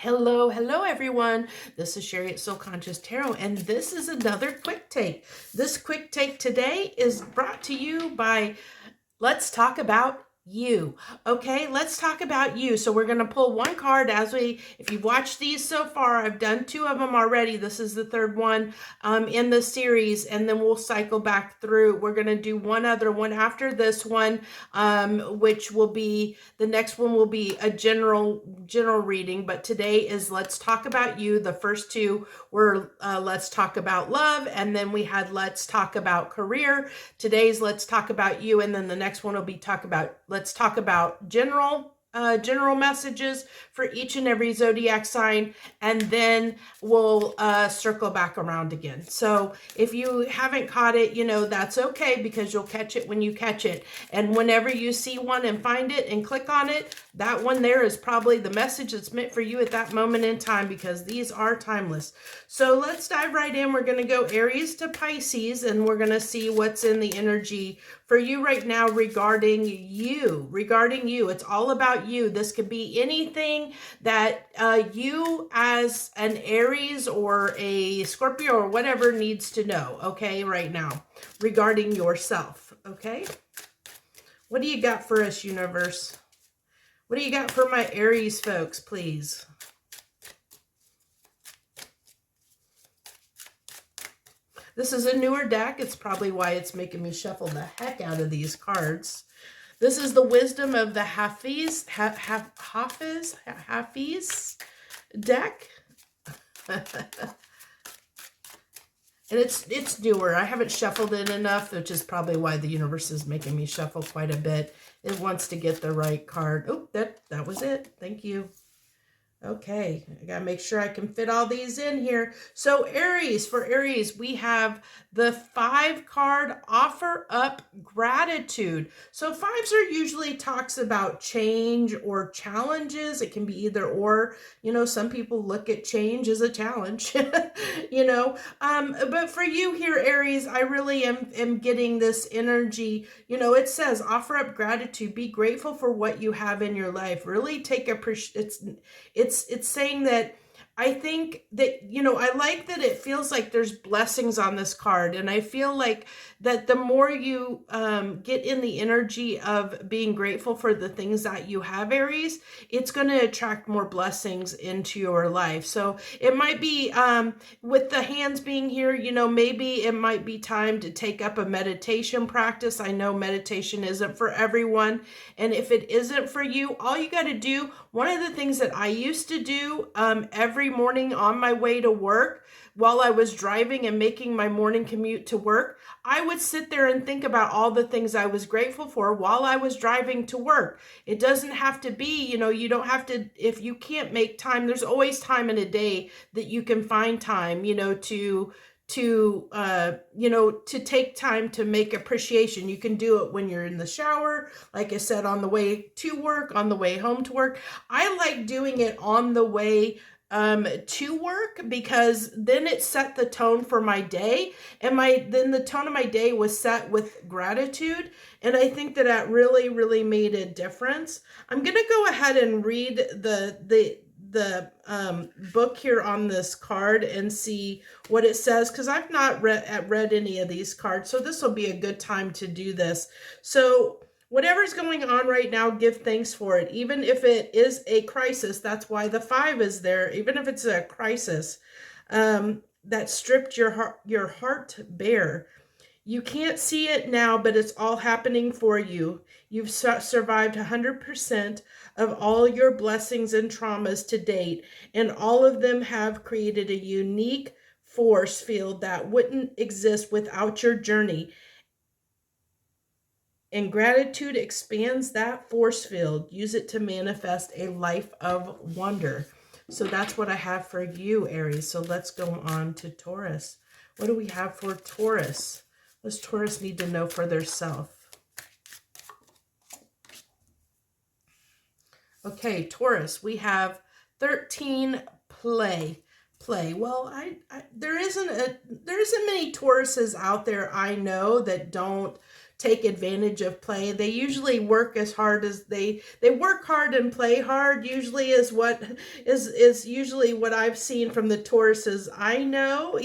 Hello, hello everyone. This is Sherry at Soul Conscious Tarot, and this is another quick take. This quick take today is brought to you by Let's Talk About You. Okay, let's talk about you. So we're going to pull one card if you've watched these so far, I've done two of them already. This is the third one in the series, and then we'll cycle back through. We're going to do one other one after this one, which will be, the next one will be a general reading, but today is Let's Talk About You. The first two were Let's Talk About Love, and then we had Let's Talk About Career. Today's Let's Talk About You, and then the next one will be Let's Talk About general messages for each and every zodiac sign, and then we'll circle back around again. So if you haven't caught it, that's okay, because you'll catch it when you catch it. And whenever you see one and find it and click on it, that one there is probably the message that's meant for you at that moment in time, because these are timeless. So let's dive right in. We're going to go Aries to Pisces, and we're going to see what's in the energy for you right now regarding you. It's all about you. This could be anything that you as an Aries or a Scorpio or whatever needs to know, okay, right now regarding yourself, okay? What do you got for us, universe? What do you got for my Aries folks, please? This is a newer deck. It's probably why it's making me shuffle the heck out of these cards. This is the wisdom of the Hafiz deck. And it's newer. I haven't shuffled it enough, which is probably why the universe is making me shuffle quite a bit. It wants to get the right card. Oh, that was it. Thank you. Okay, I gotta make sure I can fit all these in here. So Aries, for Aries, we have the 5-card Offer Up Gratitude. So 5s are usually talks about change or challenges. It can be either or. Some people look at change as a challenge, but for you here, Aries, I really am getting this energy. It says offer up gratitude, be grateful for what you have in your life. Really take it's saying that I think that, I like that it feels like there's blessings on this card. And I feel like that the more you get in the energy of being grateful for the things that you have, Aries, it's going to attract more blessings into your life. So it might be with the hands being here, maybe it might be time to take up a meditation practice. I know meditation isn't for everyone. And if it isn't for you, all you got to do, one of the things that I used to do every morning on my way to work, while I was driving and making my morning commute to work, I would sit there and think about all the things I was grateful for while I was driving to work. It doesn't have to be, you don't have to, if you can't make time, there's always time in a day that you can find time, to take time to make appreciation. You can do it when you're in the shower, like I said, on the way to work, on the way home to work. I like doing it on the way to work, because then it set the tone for my day, and then the tone of my day was set with gratitude, and I think that really made a difference. I'm gonna go ahead and read the book here on this card and see what it says, because I've not read any of these cards, so this will be a good time to do this. So whatever's going on right now, give thanks for it. Even if it is a crisis, that's why the 5 is there. Even if it's a crisis that stripped your heart bare. You can't see it now, but it's all happening for you. You've survived 100% of all your blessings and traumas to date, and all of them have created a unique force field that wouldn't exist without your journey. And gratitude expands that force field. Use it to manifest a life of wonder. So that's what I have for you, Aries. So let's go on to Taurus. What do we have for Taurus? What does Taurus need to know for their self? Okay, Taurus, we have 13 play. Well, there isn't many Tauruses out there I know that don't take advantage of play. They usually work as hard as they work hard and play hard, usually is usually what I've seen from the Tauruses I know,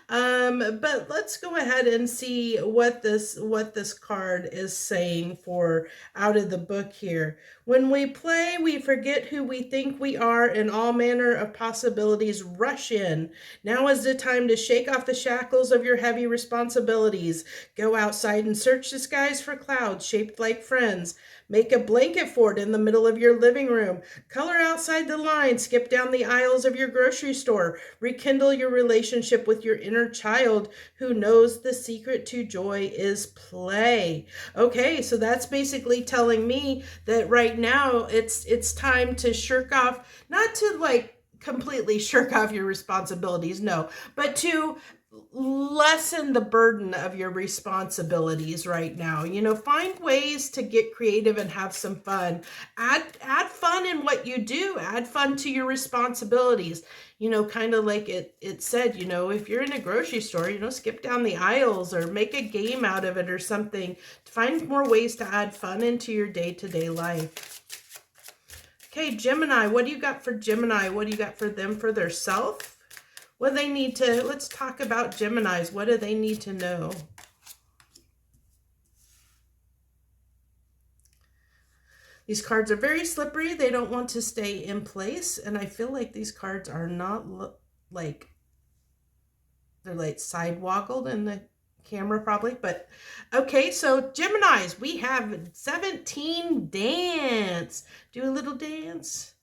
but let's go ahead and see what this card is saying for out of the book here. When we play, we forget who we think we are, and all manner of possibilities rush in. Now is the time to shake off the shackles of your heavy responsibilities. Go outside and search the skies for clouds shaped like friends. Make a blanket fort in the middle of your living room. Color outside the lines. Skip down the aisles of your grocery store. Rekindle your relationship with your inner child who knows the secret to joy is play. Okay, so that's basically telling me that right now it's time to shirk off, not to like completely shirk off your responsibilities, no, but to lessen the burden of your responsibilities right now. Find ways to get creative and have some fun. Add fun in what you do. Add fun to your responsibilities. Kind of like it said, if you're in a grocery store, skip down the aisles or make a game out of it or something. Find more ways to add fun into your day-to-day life. Okay, Gemini, what do you got for Gemini? What do you got for them, for their self? What do they need to, let's talk about Geminis. What do they need to know? These cards are very slippery. They don't want to stay in place. And I feel like these cards are not like, they're like sidewoggled in the camera probably. But okay, so Geminis, we have 17 dance. Do a little dance.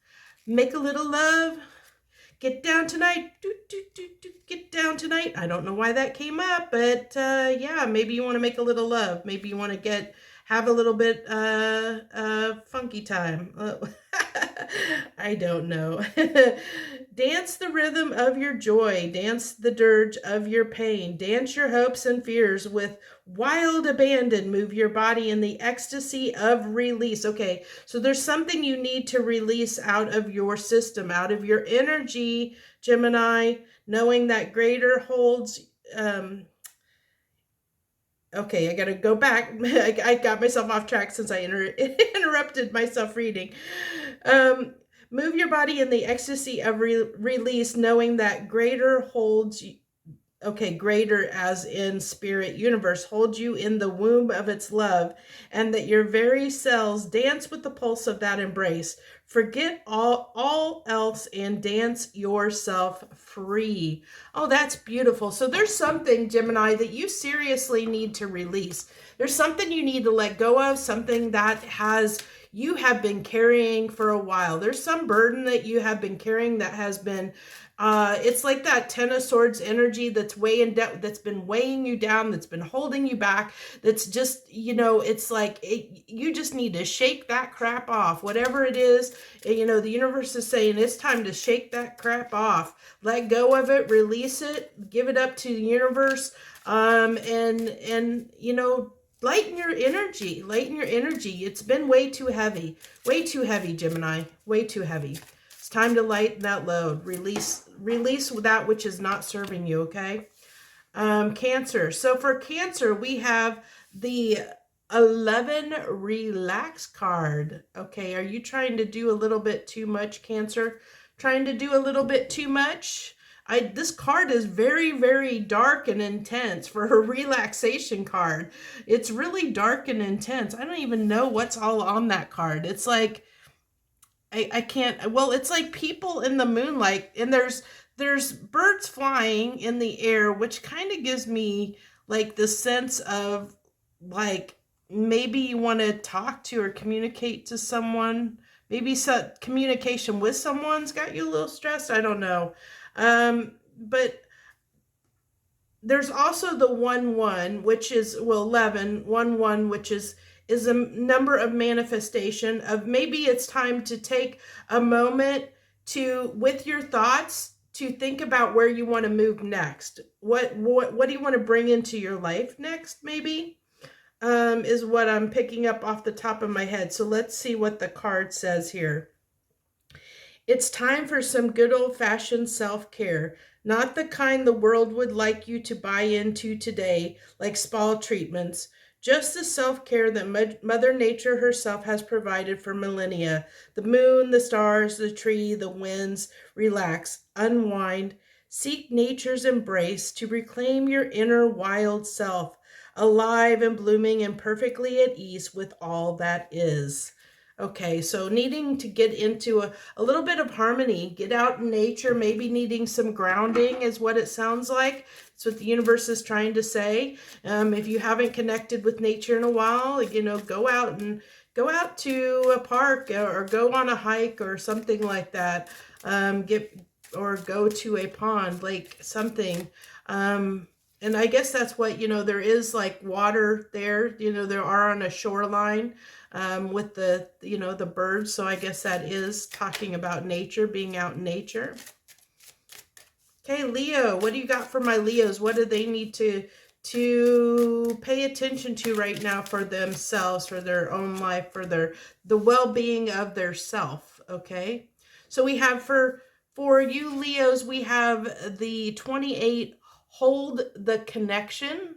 Make a little love. Get down tonight. Get down tonight. I don't know why that came up, but yeah, maybe you want to make a little love. Maybe you want to have a little bit funky time. I don't know. Dance the rhythm of your joy. Dance the dirge of your pain. Dance your hopes and fears with wild abandon. Move your body in the ecstasy of release. Okay, so there's something you need to release out of your system, out of your energy, Gemini, knowing that greater holds... Okay, I got to go back. I got myself off track since I interrupted myself reading. Move your body in the ecstasy of release, knowing that greater holds... Okay, greater as in spirit universe, holds you in the womb of its love, and that your very cells dance with the pulse of that embrace. Forget all else and dance yourself free. Oh, that's beautiful. So there's something, Gemini, that you seriously need to release. There's something you need to let go of, something that you have been carrying for a while. There's some burden that you have been carrying that has been it's like that Ten of Swords energy that's that's been weighing you down, that's been holding you back, that's just, it's like you just need to shake that crap off. Whatever it is, the universe is saying it's time to shake that crap off. Let go of it, release it, give it up to the universe, and lighten your energy. It's been way too heavy, Gemini, way too heavy. It's time to lighten that load. Release that which is not serving you, okay? Cancer. So for Cancer, we have the 11 Relax card. Okay, are you trying to do a little bit too much, Cancer? Trying to do a little bit too much? This card is very, very dark and intense for a relaxation card. It's really dark and intense. I don't even know what's all on that card. It's like... I can't, well, it's like people in the moonlight, and there's birds flying in the air, which kind of gives me like the sense of like maybe you want to talk to or communicate to someone. Maybe some communication with someone's got you a little stressed. I don't know. But there's also the 1-1, which is, well, 11, 1-1, which is a number of manifestation of maybe it's time to take a moment to, with your thoughts, to think about where you want to move next. What do you want to bring into your life next, maybe, is what I'm picking up off the top of my head. So let's see what the card says here. It's time for some good old-fashioned self-care, not the kind the world would like you to buy into today, like spa treatments. just the self-care that Mother Nature herself has provided for millennia. The moon, the stars, the tree, the winds. Relax, unwind, seek nature's embrace to reclaim your inner wild self, alive and blooming and perfectly at ease with all that is. Okay, so needing to get into a little bit of harmony, get out in nature, maybe needing some grounding is what it sounds like. That's what the universe is trying to say. If you haven't connected with nature in a while, go out to a park or go on a hike or something like that. Or go to a pond, lake, something. And I guess that's what, there is like water there, there are on a shoreline with the birds. So I guess that is talking about nature, being out in nature. Okay, Leo, what do you got for my Leos? What do they need to pay attention to right now for themselves, for their own life, for the well-being of their self? Okay, so we have for you Leos, we have the 28, hold the connection.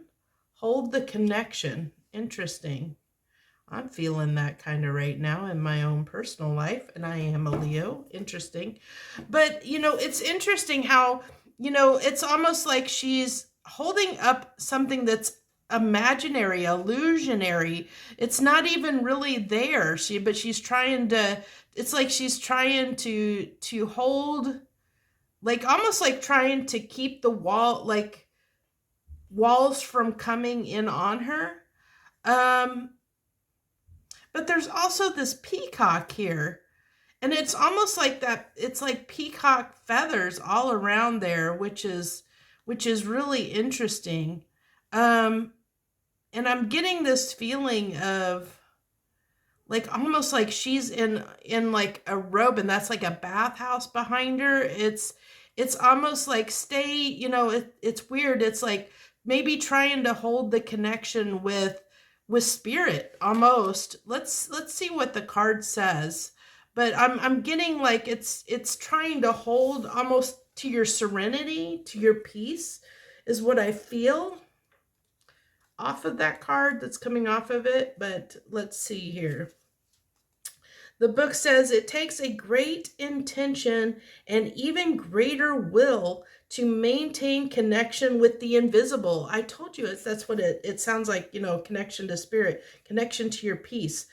Hold the connection. Interesting. I'm feeling that kind of right now in my own personal life, and I am a Leo. Interesting. But, it's interesting how, it's almost like she's holding up something that's imaginary, illusionary. It's not even really there. But she's trying to, it's like she's trying to hold, like almost like trying to keep the walls from coming in on her. But there's also this peacock here. And it's almost like that. It's like peacock feathers all around there, which is really interesting. And I'm getting this feeling of like almost like she's in like a robe, and that's like a bathhouse behind her. It's almost like it's weird. It's like maybe trying to hold the connection with spirit almost. Let's see what the card says. But I'm getting like it's trying to hold almost to your serenity, to your peace, is what I feel off of that card that's coming off of it. But let's see here. The book says it takes a great intention and even greater will to maintain connection with the invisible. I told you that's what it sounds like, connection to spirit, connection to your peace.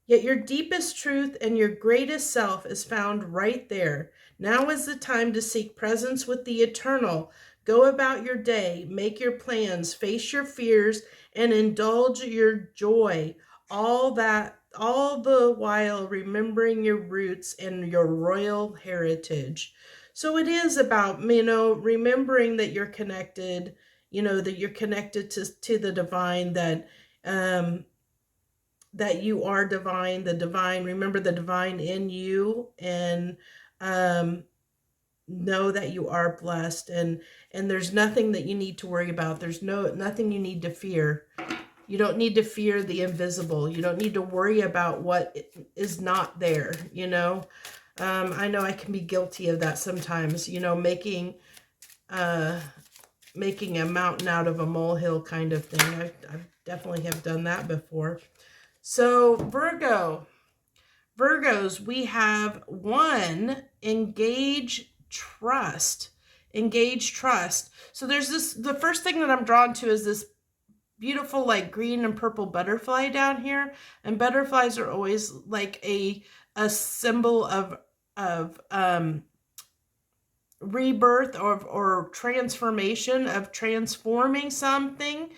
Yet your deepest truth and your greatest self is found right there. Now is the time to seek presence with the eternal. Go about your day, make your plans, face your fears, and indulge your joy. All the while remembering your roots and your royal heritage. So it is about, remembering that you're connected, that you're connected to the divine, that you are divine, remember the divine in you, and know that you are blessed, and there's nothing that you need to worry about. There's nothing you need to fear. You don't need to fear the invisible. You don't need to worry about what is not there, I know I can be guilty of that sometimes, making a mountain out of a molehill kind of thing. I definitely have done that before. So Virgos, we have 1, engage trust. So there's the first thing that I'm drawn to is this beautiful like green and purple butterfly down here. And butterflies are always like a symbol of rebirth or transformation, of transforming something.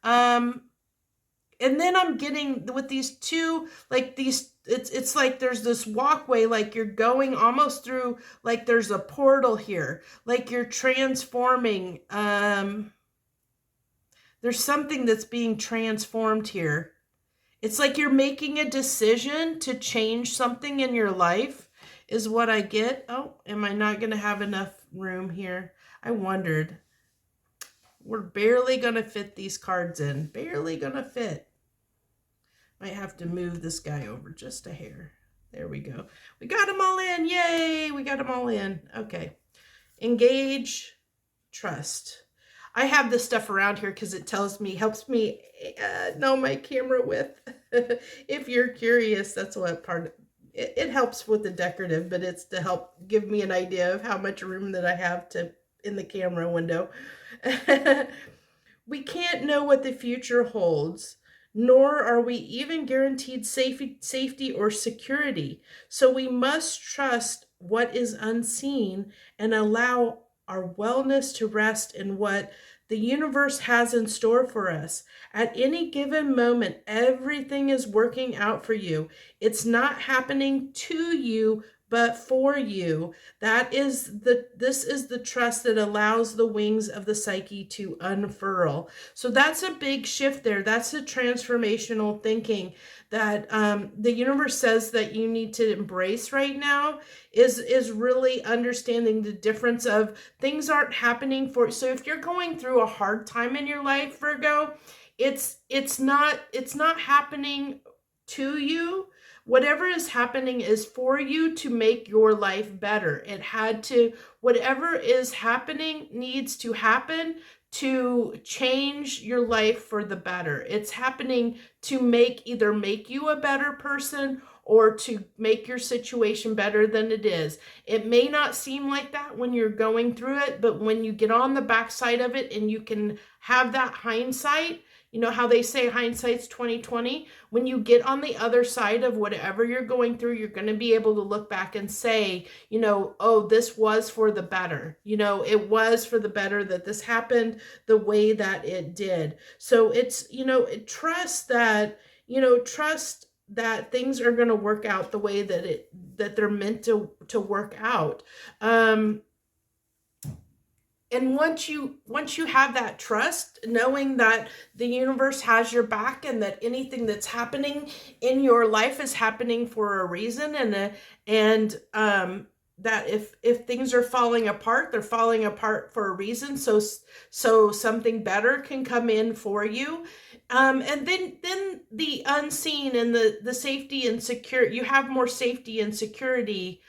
And then I'm getting with these two, like these, it's like there's this walkway, like you're going almost through, like there's a portal here, like you're transforming. There's something that's being transformed here. It's like you're making a decision to change something in your life, is what I get. Oh, am I not going to have enough room here? I wondered. We're barely going to fit these cards in. Barely going to fit. Might have to move this guy over just a hair. There we go. We got them all in. Yay! We got them all in. Okay. Engage, trust. I have this stuff around here because it helps me know my camera width. If you're curious, that's what part it helps with the decorative, but it's to help give me an idea of how much room that I have to in the camera window. We can't know what the future holds, nor are we even guaranteed safety or security. So we must trust what is unseen and allow our wellness to rest in what the universe has in store for us. At any given moment, everything is working out for you. It's not happening to you, but for you. This is the trust that allows the wings of the psyche to unfurl. So that's a big shift there. That's a transformational thinking that the universe says that you need to embrace right now is really understanding the difference of things aren't happening for. So if you're going through a hard time in your life, Virgo, it's not happening to you. Whatever is happening is for you to make your life better. Whatever is happening needs to happen to change your life for the better. It's happening to either make you a better person or to make your situation better than it is. It may not seem like that when you're going through it, but when you get on the backside of it and you can have that hindsight, you know how they say hindsight's 20/20. When you get on the other side of whatever you're going through, you're going to be able to look back and say, oh, this was for the better. It was for the better that this happened the way that it did. So it's, trust that, trust that things are going to work out the way that they're meant to work out. And once you have that trust, knowing that the universe has your back and that anything that's happening in your life is happening for a reason, and that if things are falling apart, they're falling apart for a reason. So something better can come in for you. And then the unseen and the safety and secure, you have more safety and security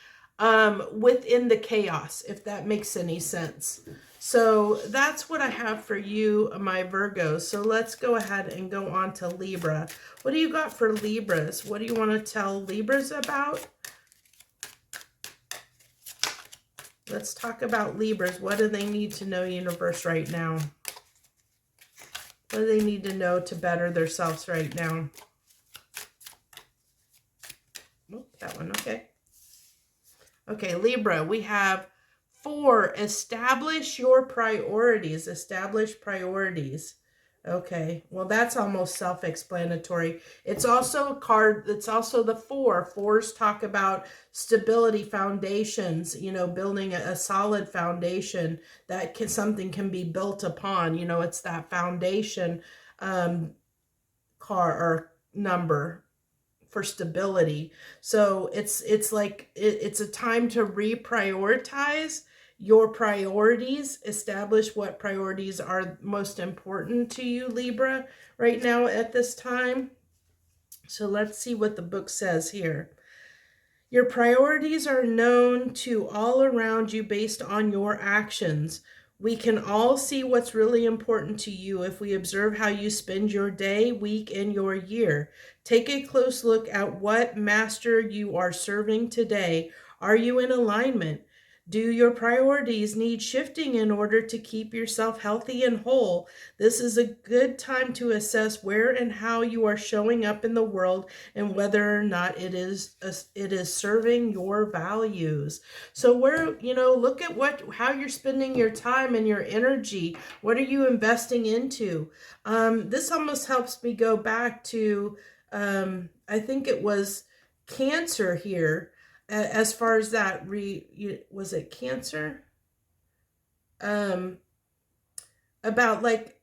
within the chaos, if that makes any sense. So that's what I have for you, my Virgos. So let's go ahead and go on to Libra. What do you got for Libras? What do you want to tell Libras about? Let's talk about Libras. What do they need to know, universe, right now? What do they need to know to better themselves right now? Oh, that one, okay. Okay, Libra, we have 4, establish your priorities. Establish priorities. Okay, well, that's almost self-explanatory. It's also a card, it's also the 4. 4s talk about stability, foundations, building a solid foundation that something can be built upon. It's that foundation card or number for stability. So it's like it's a time to reprioritize your priorities, establish what priorities are most important to you, Libra, right now at this time. So let's see what the book says here. Your priorities are known to all around you based on your actions. We can all see what's really important to you if we observe how you spend your day, week, and your year. Take a close look at what master you are serving today. Are you in alignment? Do your priorities need shifting in order to keep yourself healthy and whole? This is a good time to assess where and how you are showing up in the world and whether or not it is serving your values. So look at how you're spending your time and your energy. What are you investing into? This almost helps me go back to, I think it was Cancer here. As far as that, was it Cancer? About like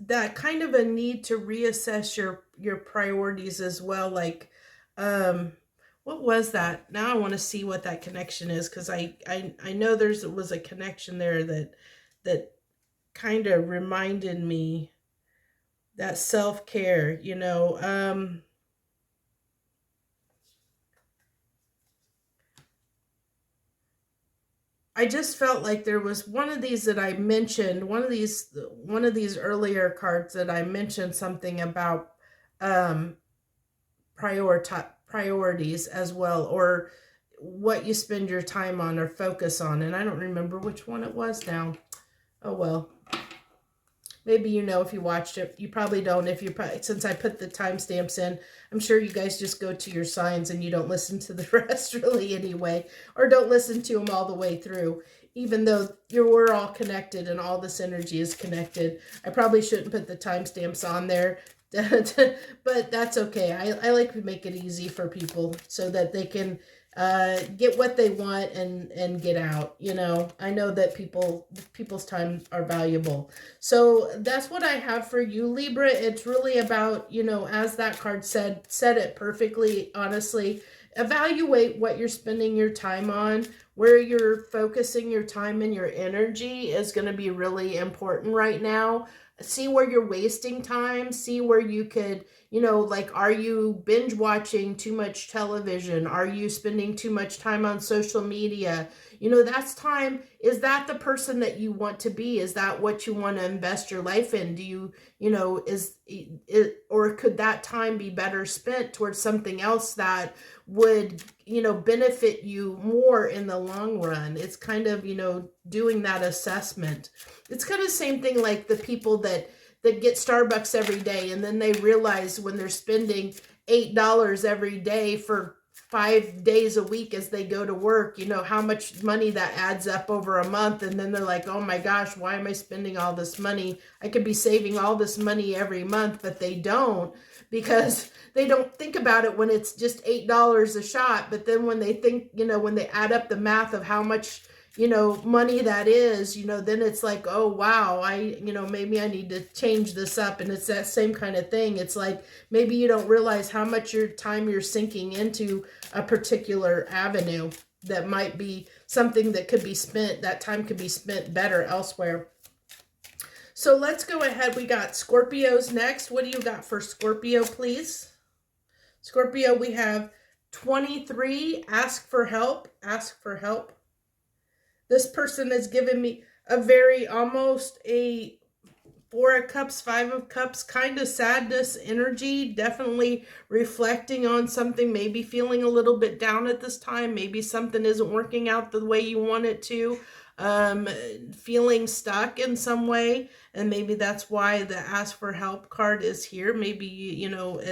that kind of a need to reassess your priorities as well. Like, what was that? Now I want to see what that connection is, because I know was a connection there that kind of reminded me that self-care, I just felt like there was one of these that I mentioned, one of these earlier cards that I mentioned something about um priorities as well, or what you spend your time on or focus on. And I don't remember which one it was now. Oh well. Maybe you know if you watched it. You probably don't. If you since I put the timestamps in, I'm sure you guys just go to your signs and you don't listen to the rest really anyway, or don't listen to them all the way through. Even though we're all connected and all this energy is connected, I probably shouldn't put the timestamps on there. But that's okay. I like to make it easy for people so that they can get what they want and get out. You know, I know that people's time are valuable. So that's what I have for you, Libra. It's really about, you know, as that card said it perfectly, honestly. Evaluate what you're spending your time on. Where you're focusing your time and your energy is going to be really important right now. See where you're wasting time. See where you could, you know, like, are you binge watching too much television? Are you spending too much time on social media? You know, that's time. Is that the person that you want to be? Is that what you want to invest your life in? Do you, you know, is it, or could that time be better spent towards something else that would, you know, benefit you more in the long run? It's kind of, you know, doing that assessment. It's kind of the same thing like the people that get Starbucks every day, and then they realize when they're spending $8 every day for 5 days a week as they go to work, you know, how much money that adds up over a month. And then they're like, oh my gosh, why am I spending all this money? I could be saving all this money every month, but they don't, because they don't think about it when it's just $8 a shot. But then when they think, you know, when they add up the math of how much, you know, money that is, you know, then it's like, oh wow, you know, maybe I need to change this up. And it's that same kind of thing. It's like, maybe you don't realize how much your time you're sinking into a particular avenue that might be something that could be spent, that time could be spent better elsewhere. So let's go ahead. We got Scorpios next. What do you got for Scorpio, please? Scorpio, we have 23, ask for help, ask for help. This person has given me a very, almost a 4 of Cups, 5 of Cups, kind of sadness energy, definitely reflecting on something, maybe feeling a little bit down at this time, maybe something isn't working out the way you want it to, feeling stuck in some way, and maybe that's why the ask for help card is here. Maybe, you know,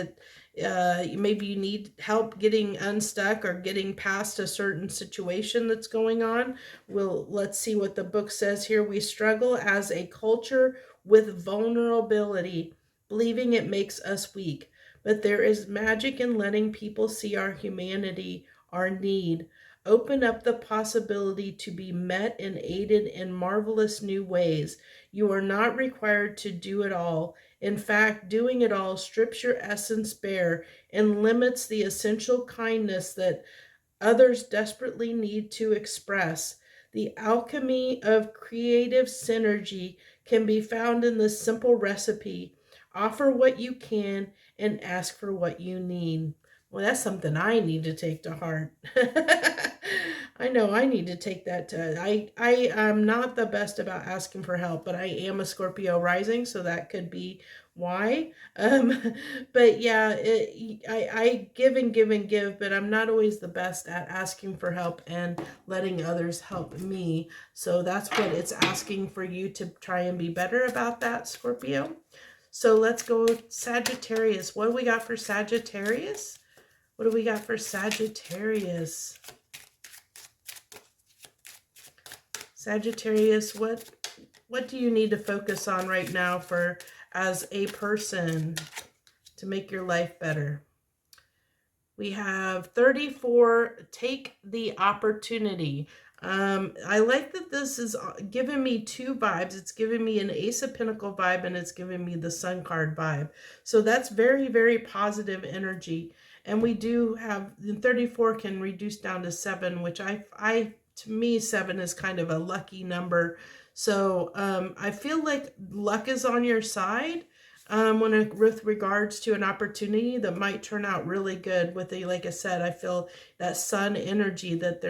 maybe you need help getting unstuck or getting past a certain situation that's going on. Let's see what the book says here. We struggle as a culture with vulnerability, believing it makes us weak. But there is magic in letting people see our humanity, our need. Open up the possibility to be met and aided in marvelous new ways. You are not required to do it all. In fact, doing it all strips your essence bare and limits the essential kindness that others desperately need to express. The alchemy of creative synergy can be found in this simple recipe. Offer what you can and ask for what you need. Well, that's something I need to take to heart. I know I need to take that to. I am not the best about asking for help, but I am a Scorpio rising, so that could be why. But yeah, I give and give and give, but I'm not always the best at asking for help and letting others help me. So that's what it's asking for you to try and be better about that, Scorpio. So let's go Sagittarius. What do we got for Sagittarius? What do we got for Sagittarius? Sagittarius, what do you need to focus on right now for as a person to make your life better? We have 34, take the opportunity. I like that this is giving me two vibes. It's giving me an Ace of Pentacle vibe, and it's giving me the Sun card vibe. So that's very, very positive energy. And we do have, 34 can reduce down to 7, which to me, 7 is kind of a lucky number. So I feel like luck is on your side. with regards to an opportunity that might turn out really good with the, like I said, I feel that sun energy that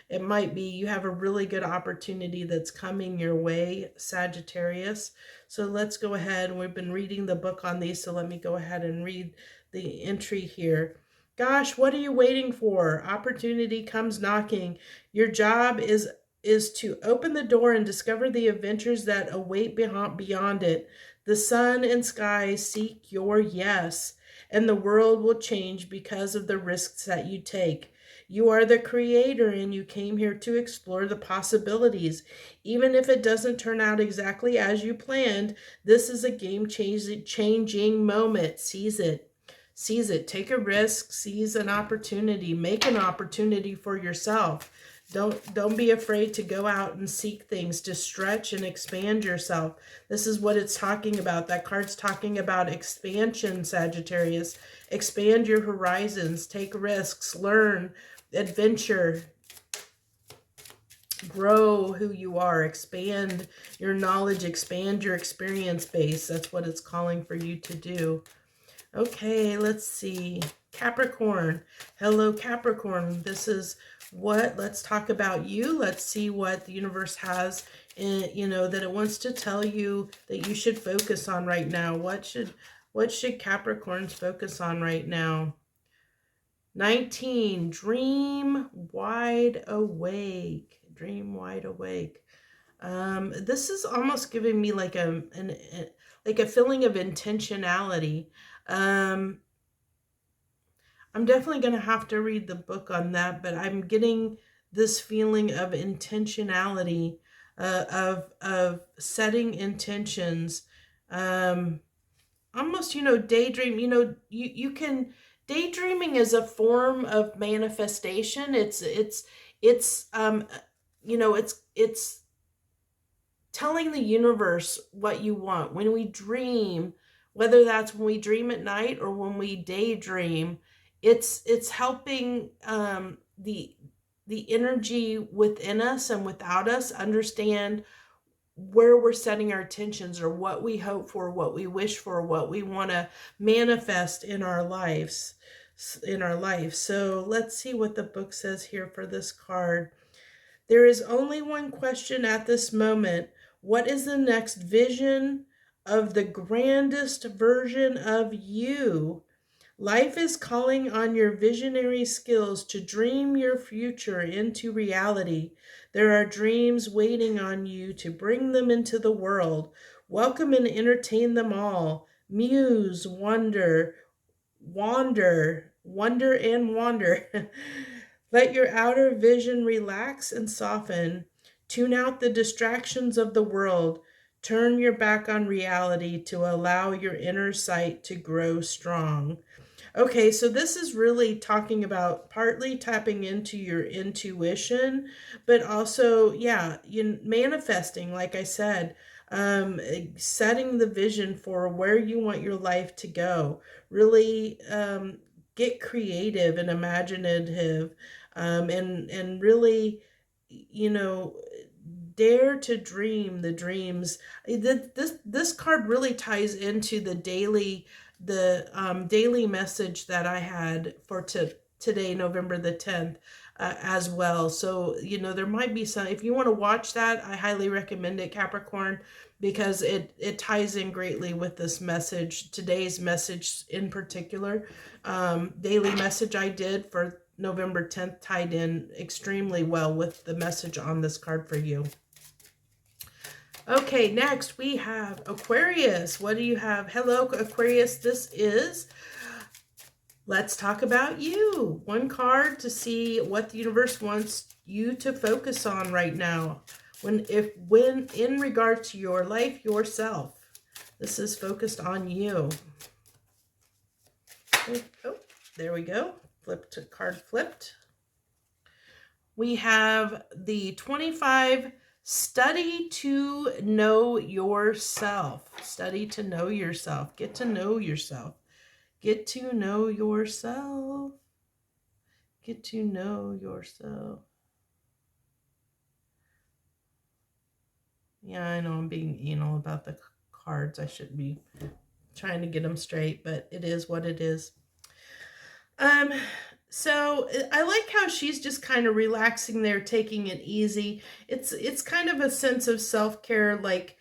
it might be, you have a really good opportunity that's coming your way, Sagittarius. So let's go ahead. We've been reading the book on these, so let me go ahead and read the entry here. Gosh, what are you waiting for? Opportunity comes knocking. Your job is to open the door and discover the adventures that await beyond it. The sun and sky seek your yes, and the world will change because of the risks that you take. You are the creator and you came here to explore the possibilities. Even if it doesn't turn out exactly as you planned, this is a game-changing moment. Seize it. Seize it. Take a risk, seize an opportunity, make an opportunity for yourself. Don't be afraid to go out and seek things, to stretch and expand yourself. This is what it's talking about. That card's talking about expansion, Sagittarius. Expand your horizons, take risks, learn, adventure, grow who you are, expand your knowledge, expand your experience base. That's what it's calling for you to do. Okay, let's see. Capricorn. Hello, Capricorn. This is let's talk about you. Let's see what the universe has that it wants to tell you that you should focus on right now. What should Capricorns focus on right now? 19, dream wide awake. Dream wide awake. This is almost giving me like a feeling of intentionality. I'm definitely going to have to read the book on that, but I'm getting this feeling of intentionality, of setting intentions, almost, daydream, you can, daydreaming is a form of manifestation. It's telling the universe what you want. When we dream, whether that's when we dream at night or when we daydream, it's helping the energy within us and without us understand where we're setting our attentions, or what we hope for, what we wish for, what we want to manifest in our lives, So let's see what the book says here for this card. There is only one question at this moment. What is the next vision of the grandest version of you? Life is calling on your visionary skills to dream your future into reality. There are dreams waiting on you to bring them into the world. Welcome and entertain them all. Muse, wonder, wonder and wander. Let your outer vision relax and soften. Tune out the distractions of the world. Turn your back on reality to allow your inner sight to grow strong. Okay, so this is really talking about partly tapping into your intuition, but also, yeah, manifesting, like I said, setting the vision for where you want your life to go. Really get creative and imaginative, and really, dare to dream the dreams. This card really ties into the daily message that I had for today, November the 10th, as well. So, there might be some, if you want to watch that, I highly recommend it, Capricorn, because it ties in greatly with this message, today's message in particular. Daily message I did for November 10th tied in extremely well with the message on this card for you. Okay, next we have Aquarius. What do you have? Hello, Aquarius. This is Let's Talk About You. One card to see what the universe wants you to focus on right now. When in regard to your life, yourself. This is focused on you. Oh, there we go. Card flipped. We have the 25 study to know yourself. Study to know yourself. Get to know yourself. Get to know yourself. Get to know yourself. Yeah, I know I'm being anal about the cards. I shouldn't be trying to get them straight, but it is what it is. So I like how she's just kind of relaxing there, taking it easy. It's kind of a sense of self-care, like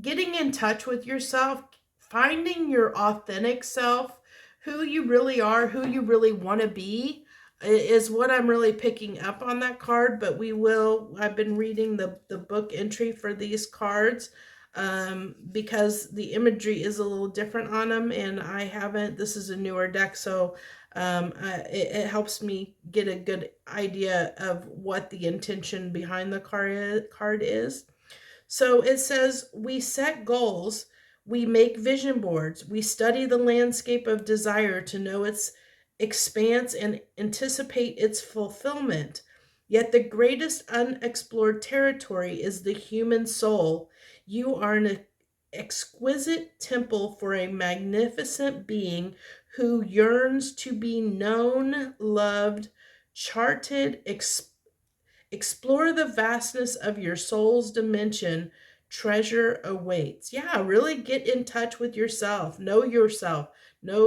getting in touch with yourself, finding your authentic self, who you really are, who you really want to be, is what I'm really picking up on that card. But I've been reading the book entry for these cards, because the imagery is a little different on them, and I haven't, this is a newer deck, so it helps me get a good idea of what the intention behind the card is. So it says, we set goals, we make vision boards, we study the landscape of desire to know its expanse and anticipate its fulfillment. Yet the greatest unexplored territory is the human soul. You are an exquisite temple for a magnificent being who yearns to be known, loved, charted, explore the vastness of your soul's dimension. Treasure awaits. Yeah, really get in touch with yourself. Know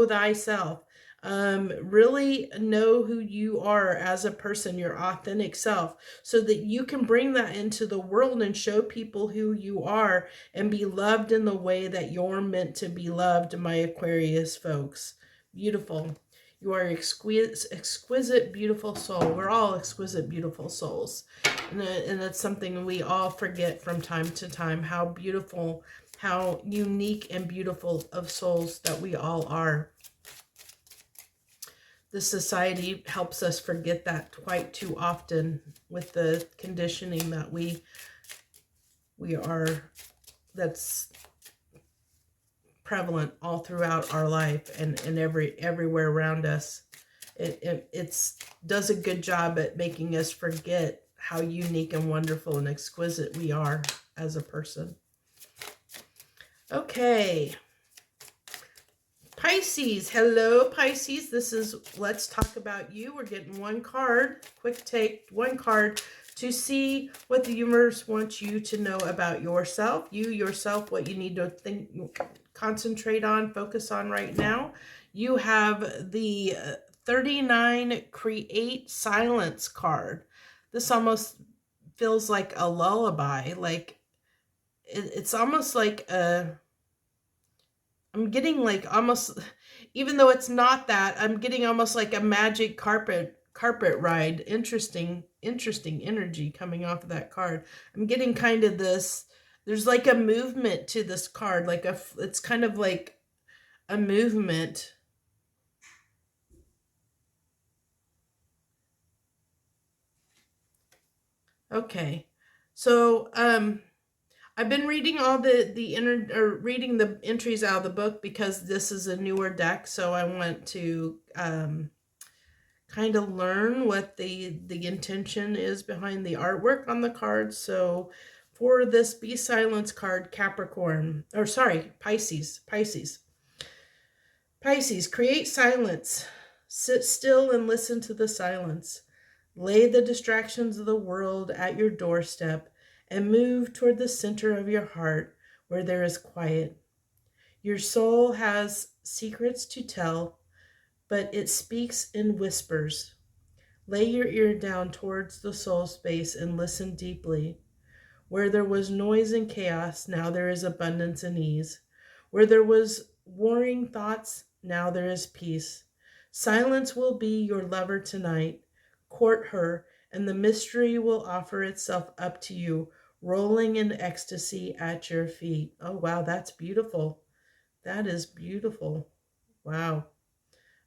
thyself. Really know who you are as a person, your authentic self, so that you can bring that into the world and show people who you are and be loved in the way that you're meant to be loved, my Aquarius folks. Beautiful. You are exquisite, beautiful soul. We're all exquisite, beautiful souls. And that's something we all forget from time to time, how beautiful, how unique and beautiful of souls that we all are. The society helps us forget that quite too often with the conditioning that we are, that's prevalent all throughout our life and everywhere around us. It does a good job at making us forget how unique and wonderful and exquisite we are as a person. Okay. Pisces. Hello, Pisces. This is Let's Talk About You. We're getting one card, quick take, one card to see what the universe wants you to know about yourself, yourself, what you need to think, concentrate on, focus on right now. You have the 39 Create Silence card. This almost feels like a lullaby. Like it's almost like I'm getting like almost, even though it's not that, I'm getting almost like a magic carpet ride. Interesting energy coming off of that card. I'm getting kind of this, there's like a movement to this card, like it's kind of like a movement. Okay. So, I've been reading all reading the entries out of the book because this is a newer deck, so I want to kind of learn what the intention is behind the artwork on the card. So for this Be Silence card, Pisces. Pisces, create silence. Sit still and listen to the silence. Lay the distractions of the world at your doorstep and move toward the center of your heart where there is quiet. Your soul has secrets to tell, but it speaks in whispers. Lay your ear down towards the soul space and listen deeply. Where there was noise and chaos, now there is abundance and ease. Where there was warring thoughts, now there is peace. Silence will be your lover tonight. Court her, and the mystery will offer itself up to you, rolling in ecstasy at your feet. Oh, wow, that's beautiful. That is beautiful. Wow.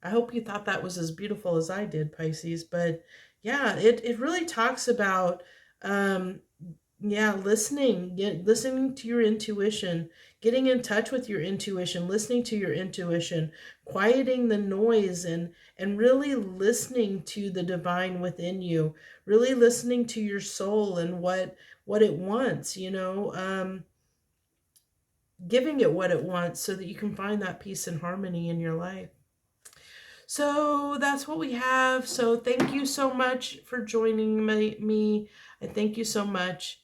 I hope you thought that was as beautiful as I did, Pisces. But yeah, it really talks about, listening to your intuition, getting in touch with your intuition, listening to your intuition, quieting the noise, and really listening to the divine within you, really listening to your soul and what it wants, giving it what it wants so that you can find that peace and harmony in your life. So that's what we have. So thank you so much for joining me. I thank you so much.